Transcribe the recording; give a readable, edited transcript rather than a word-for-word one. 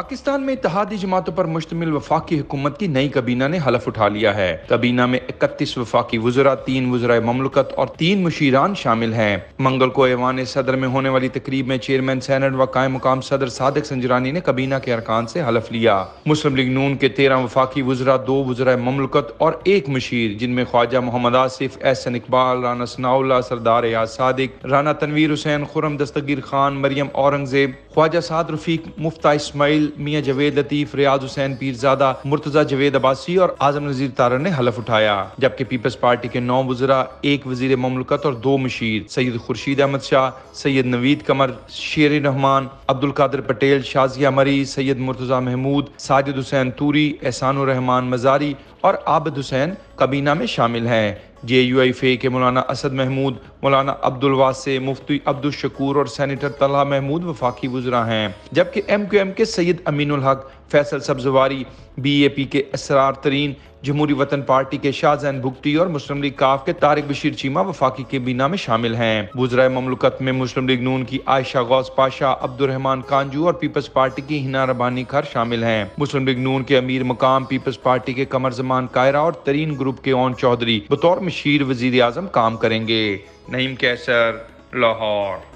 पाकिस्तान में इत्तेहादी जमातों पर मुश्तमिल वफाकी हुकूमत की नई kabina ने हलफ उठा लिया है। kabina में 31 वफाकी वज़रा, 3 वज़राए ममलकत और 3 मुशीरान शामिल हैं। मंगल को ऐवान सदर में होने वाली तकरीब में चेयरमैन सेनेट व कायम मुकाम सदर सादिक संजरानी ने kabina के अरकान से हलफ लिया। मुस्लिम लीग नून के 13 वफाकी वज़रा, 2 वज़राए ममलकत और 1 मुशीर, जिनमें ख्वाजा मोहम्मद आसिफ, एहसन इकबाल, राना सनाउल्लाह, सरदार एयाज सादिक, राना तनवीर हुसैन, खुर्रम दस्तगीर खान, मरियम औरंगजेब, ख्वाजा साद रफीक, मुफ्ता इस्माइल, मियाँ जवेद लतीफ, रियाज हुसैन पीरजादा, मुर्तजा जवेद अब्बासी और आजम नजीर तारर ने हलफ उठाया। जबकि पीपल्स पार्टी के 9 वज़रा, 1 वज़ीर ममलकत और 2 मुशीर सैयद खुर्शीद अहमद शाह, सैयद नवीद कमर, शेर रहमान, अब्दुल कादिर पटेल, शाजिया मरी, सैयद मुर्तजा महमूद, साजिद हुसैन तूरी, एहसानुर रहमान मजारी और आबिद हुसैन kabina में शामिल हैं। JUIFA के मौलाना असद महमूद, मौलाना अब्दुल वासे, मुफ्ती अब्दुल शकूर और सेनेटर तलहा महमूद वफाकी वज़रा हैं। जबकि MQM के सैयद अमीनुल हक, फैसल सब्जवारी, BAP के असरार तरीन, जमहूरी वतन पार्टी के शाहजैन भुगटी और मुस्लिम लीग काफ के तारिक बशीर चीमा वफाकी kabina में शामिल हैं। वज़राए ममलकत में मुस्लिम लीग नून की आयशा गौस पाशा, अब्दुर्रहमान कांजू और पीपल्स पार्टी की हिना रबानी खर शामिल हैं। मुस्लिम लीग नून के अमीर मकाम पीपल्स पार्टी के कमर जमान कायरा और तरीन ग्रुप के ओन चौधरी बतौर मशीर वज़ीर आज़म काम करेंगे। नईम कैसर, लाहौर।